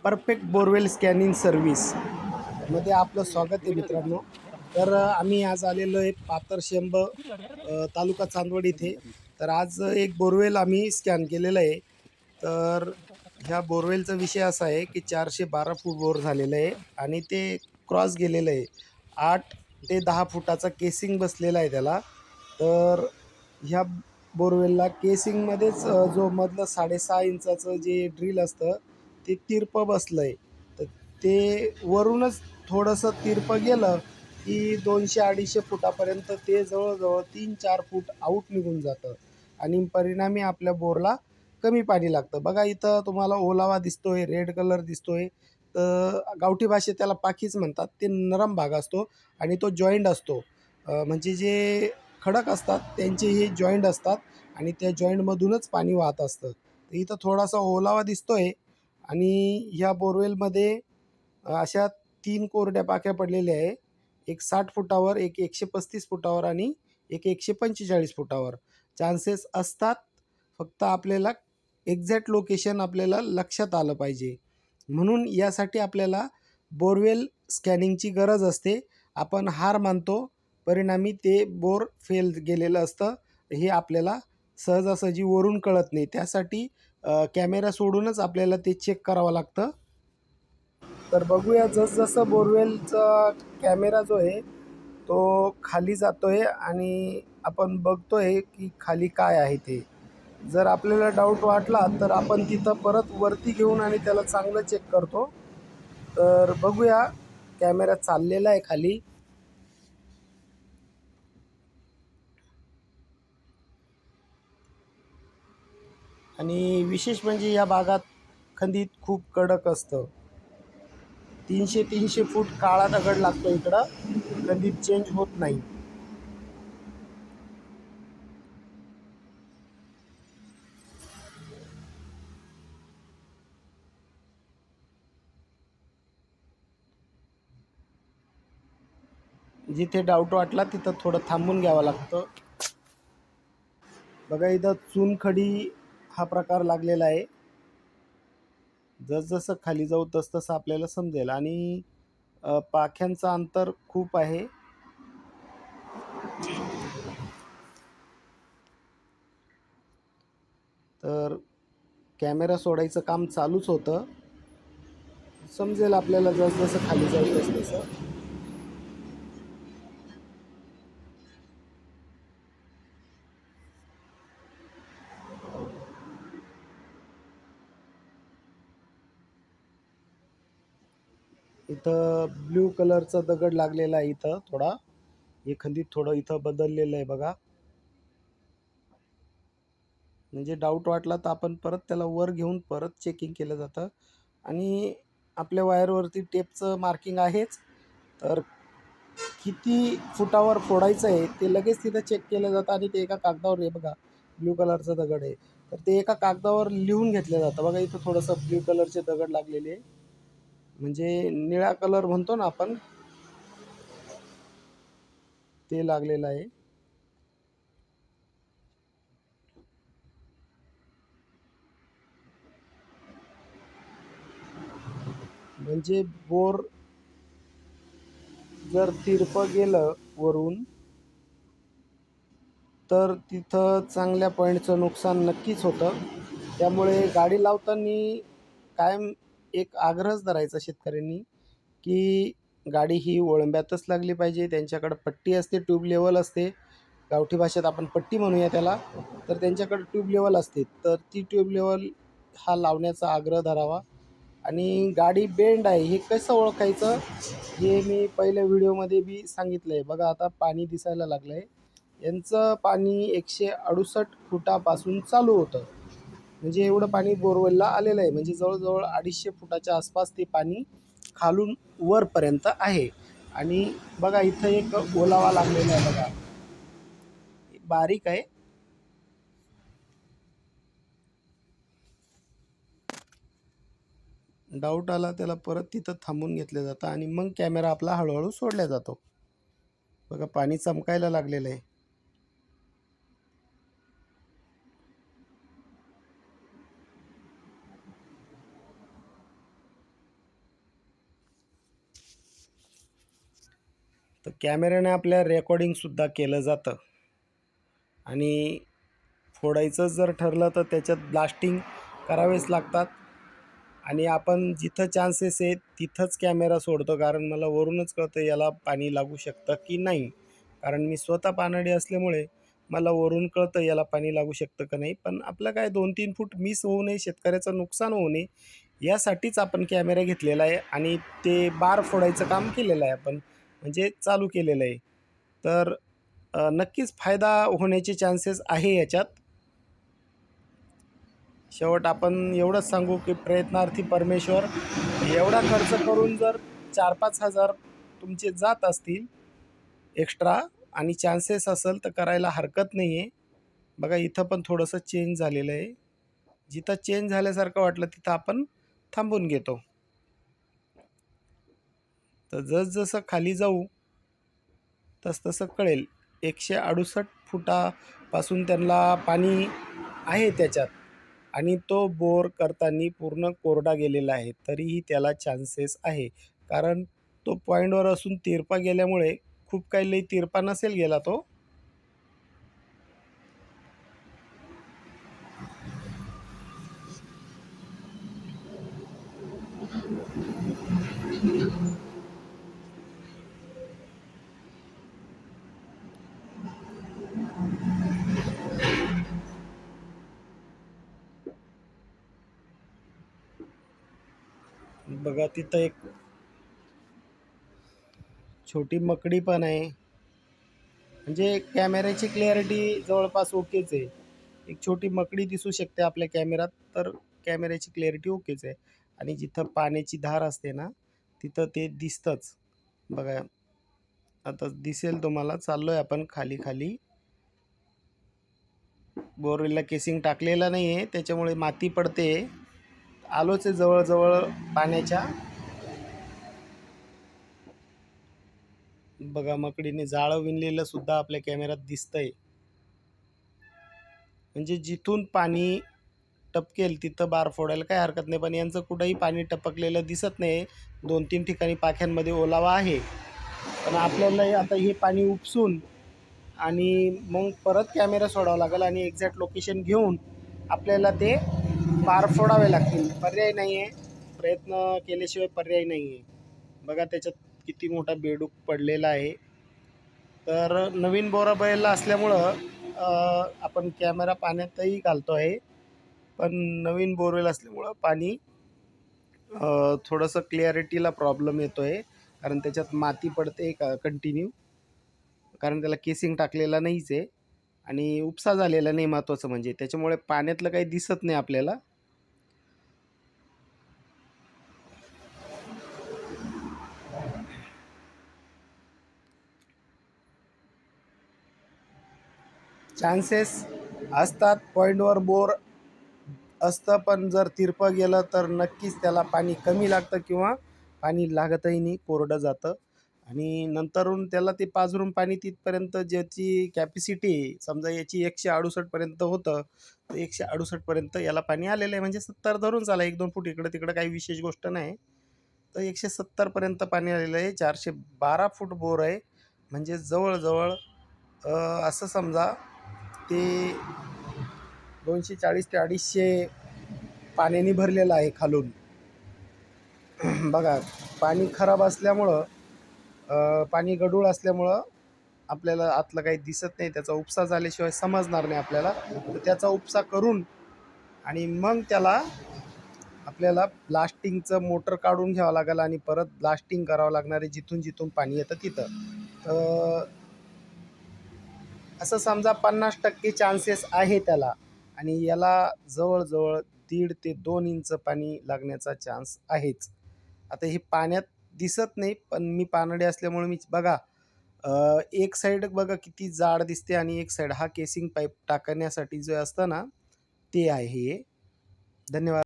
Perfect borewell scanning service मध्ये आपलं स्वागत आहे मित्रांनो. तर आम्ही आज आलेलो आहे पाथरशेंब तालुका चांदवड इथे. तर आज एक बोरवेल आम्ही स्कॅन केलेलं आहे. तर ह्या बोरवेलचा विषय असा आहे की 412 फूट बोर झालेलं आहे आणि ते क्रॉस गेलेलं आहे. 8 ते 10 फुटाचा केसिंग बसलेला आहे त्याला. तर ह्या बोरवेलला केसिंगमध्येच जो मधलं 6.5 इंचाचं जे ड्रिल असतं ते तिरपं बसलं आहे. तर ते वरूनच थोडंसं तिरपं गेलं की 200-250 फुटापर्यंत ते जवळजवळ 3-4 फूट आऊट निघून जातं आणि परिणामी आपल्या बोरला कमी पाणी लागतं. बघा इथं तुम्हाला ओलावा दिसतोय, रेड कलर दिसतोय. तर गावठी भाषेत त्याला पाखीच म्हणतात. ते नरम भाग असतो आणि तो जॉईंट असतो. म्हणजे जे खडक असतात त्यांचे हे जॉईंट असतात आणि त्या जॉईंटमधूनच पाणी वाहत असतं. तर इथं थोडासा ओलावा दिसतोय आणि ह्या बोरवेलमध्ये अशा 3 कोरड्या पाक्या पडलेल्या आहे. एक 60 फुटावर, एक 135 फुटावर आणि एक 145 फुटावर. चान्सेस असतात. फक्त आपल्याला एक्झॅक्ट लोकेशन आपल्याला लक्षात आलं पाहिजे. म्हणून यासाठी आपल्याला बोरवेल स्कॅनिंगची गरज असते. आपण हार मानतो, परिणामी ते बोर फेल गेलेलं असतं. हे आपल्याला सहजासहजी वरून कळत नाही. त्यासाठी कॅमेरा सोडूनच आपल्याला ते चेक करावं लागतं. तर बघूया जसजसं बोरवेलचा कॅमेरा जो आहे तो खाली जातोय आणि आपण बघतोय की खाली काय आहे ते. जर आपल्याला डाऊट वाटला तर आपण तिथं परत वरती घेऊन आणि त्याला चांगलं चेक करतो. तर बघूया, कॅमेरा चाललेला आहे खाली. आणि विशेष म्हणजे या भागात खंडित खूप कडक असतं. 300-300 फूट काळा दगड लागतो इकडं, खंडित चेंज होत नाही. जिथे डाऊट वाटला तिथं थोडं थांबून घ्यावं लागतं. बघा इथं चुनखडी हा प्रकार लागलेला आहे. जसजसं खाली जाऊ तसतसं आपल्याला समजेल आणि पाख्यांचं अंतर खूप आहे. तर कॅमेरा सोडायचं काम चालूच होतं. समजेल आपल्याला जसजसं खाली जाऊ तसतसं. इथं ब्ल्यू कलरचा दगड लागलेला आहे. इथं थोडा हे खंडित थोडं इथं बदललेलं आहे बघा. म्हणजे डाऊट वाटला तर आपण परत त्याला वर घेऊन परत चेकिंग केलं जातं आणि आपल्या वायरवरती टेपचं मार्किंग आहेच. तर किती फुटावर फोडायचं आहे ते लगेच तिथं चेक केलं जातं आणि ते एका कागदावर आहे बघा. ब्ल्यू कलरचा दगड आहे तर ते एका कागदावर लिहून घेतलं जातं. बघा इथं थोडंसं ब्ल्यू कलरचे दगड लागलेले आहे, म्हणजे निळा कलर म्हणतो ना आपण, ते लागलेलं आहे. म्हणजे बोर जर तिरपं गेलं वरून तर तिथं चांगल्या पॉईंटचं नुकसान नक्कीच होतं. त्यामुळे गाडी लावताना कायम एक आग्रहच धरायचा शेतकऱ्यांनी की गाडी ही वळंब्यातच लागली पाहिजे. त्यांच्याकडं पट्टी असते, ट्यूब लेवल असते. गावठी भाषेत आपण पट्टी म्हणूया त्याला. तर त्यांच्याकडे ट्यूब लेवल असते. तर ती ट्यूब लेवल हा लावण्याचा आग्रह धरावा. आणि गाडी बेंड आहे हे कसं ओळखायचं हे मी पहिल्या व्हिडिओमध्ये बी सांगितलं आहे. बघा आता पाणी दिसायला लागलं आहे. यांचं पाणी 168 फुटापासून चालू होतं. म्हणजे एवढं पाणी बोरवेलला आलेलं आहे. म्हणजे जवळजवळ 250 फुटाच्या आसपास ते पाणी खालून वरपर्यंत आहे. आणि बघा इथं एक ओलावा लागलेला आहे बघा, बारीक आहे. डाऊट आला त्याला परत तिथं थांबून घेतलं जातं आणि मग कॅमेरा आपला हळूहळू सोडला जातो. बघा पाणी चमकायला लागलेलं आहे. तर कॅमेऱ्याने आपल्या रेकॉर्डिंगसुद्धा केलं जातं आणि फोडायचं जर ठरलं तर त्याच्यात ब्लास्टिंग करावेच लागतात आणि आपण जिथं चान्सेस आहेत तिथंच कॅमेरा सोडतो, कारण मला वरूनच कळतं याला पाणी लागू शकतं की नाही. कारण मी स्वतः पानडी असल्यामुळे मला वरून कळतं याला पाणी लागू शकतं का नाही. पण आपलं काय 2-3 फूट मिस होऊ नये, शेतकऱ्याचं नुकसान होऊ नये यासाठीच आपण कॅमेरा घेतलेला आहे आणि ते बार फोडायचं काम केलेलं आहे आपण, म्हणजे चालू केलेलं आहे. तर नक्कीच फायदा होण्याचे चान्सेस आहे याच्यात. शेवट आपण एवढंच सांगू की प्रयत्नार्थी परमेश्वर. एवढा खर्च करून जर 4-5 हजार तुमचे जात असतील एक्स्ट्रा आणि चान्सेस असेल तर करायला हरकत नाही आहे. बघा इथं पण थोडंसं चेंज झालेलं आहे. जिथं चेंज झाल्यासारखं वाटलं तिथं आपण थांबून घेतो. तर जसजसं खाली जाऊ तसतसं कळेल. 168 फुटापासून त्यांना पाणी आहे त्याच्यात आणि तो बोर करताना पूर्ण कोरडा गेलेला आहे. तरीही त्याला चान्सेस आहे. कारण तो पॉईंटवर असून तिरपा गेल्यामुळे खूप काही लई तिरपा नसेल गेला तो. बघा तिथं एक छोटी मकडी पण आहे. म्हणजे कॅमेऱ्याची क्लॅरिटी जवळपास ओकेच आहे. एक छोटी मकडी दिसू शकते आपल्या कॅमेऱ्यात, तर कॅमेऱ्याची क्लॅरिटी ओकेच आहे. आणि जिथं पाण्याची धार असते ना तिथं ते दिसतंच. बघा आता दिसेल तुम्हाला. चाललोय आपण खाली खाली. बोरवेलला केसिंग टाकलेला नाही आहे त्याच्यामुळे माती पडते. आलोच आहे जवळजवळ पाण्याच्या. बघा मकडीने जाळं विणलेलं सुद्धा आपल्या कॅमेऱ्यात दिसतंय. म्हणजे जिथून पाणी टपकेल तिथं बार फोडायला काही हरकत नाही, पण यांचं कुठंही पाणी टपकलेलं दिसत नाही. 2-3 ठिकाणी पाख्यांमध्ये ओलावा आहे. पण आपल्याला आता हे पाणी उपसून आणि मग परत कॅमेरा सोडावा लागेल आणि एक्झॅक्ट लोकेशन घेऊन आपल्याला ते बार फोडावे लागतील. पर्याय नाही आहे. प्रयत्न केल्याशिवाय पर्याय नाही आहे. बघा त्याच्यात किती मोठा बेडूक पडलेला आहे. तर नवीन बोराबैल असल्यामुळं आपण कॅमेरा पाण्यातही घालतो आहे. पण नवीन बोरवेल असल्यामुळं पाणी थोडंसं क्लिअरिटीला प्रॉब्लेम येतो आहे. कारण त्याच्यात माती पडते कंटिन्यू. कारण त्याला केसिंग टाकलेला नाहीच आहे आणि उपसा झालेला नाही महत्त्वाचं म्हणजे. त्याच्यामुळे पाण्यातलं काही दिसत नाही आपल्याला. चान्सेस असतात. पॉईंटवर बोर असतं, पण जर तिरपं गेलं तर नक्कीच त्याला पाणी कमी लागतं किंवा पाणी लागतही नाही, कोरडं जातं. आणि नंतरून त्याला ते पाझरून पाणी तिथपर्यंत ज्याची कॅपॅसिटी आहे, समजा याची 168 पर्यंत होतं, तर 168 पर्यंत याला पाणी आलेलं आहे. म्हणजे 70 धरून चाला, 1-2 फूट इकडं तिकडं काही विशेष गोष्ट नाही. तर 170 पर्यंत पाणी आलेलं आहे. 412 फूट बोर आहे. म्हणजे जवळजवळ असं समजा ते 240 ते 250 पाण्याने भरलेलं आहे खालून. बघा पाणी खराब असल्यामुळं, पाणी गढूळ असल्यामुळं आपल्याला आतलं काही दिसत नाही. त्याचा उपसा झाल्याशिवाय समजणार नाही आपल्याला. तर त्याचा उपसा करून आणि मग त्याला आपल्याला ब्लास्टिंगचं मोटर काढून घ्यावं लागेल आणि परत ब्लास्टिंग करावं लागणार आहे जिथून जिथून पाणी येतं तिथं. तर असं समजा 50% चान्सेस आहे त्याला आणि याला जवळजवळ 1.5 ते 2 इंच पाणी लागण्याचा चान्स आहेच. आता हे पाण्यात दिसत नाही, पण मी पानडे असल्यामुळे मी बघा एक साईड बघा किती जाड दिसते आणि एक साईड हा केसिंग पाईप टाकण्यासाठी जे असतं ना ते आहे हे. धन्यवाद.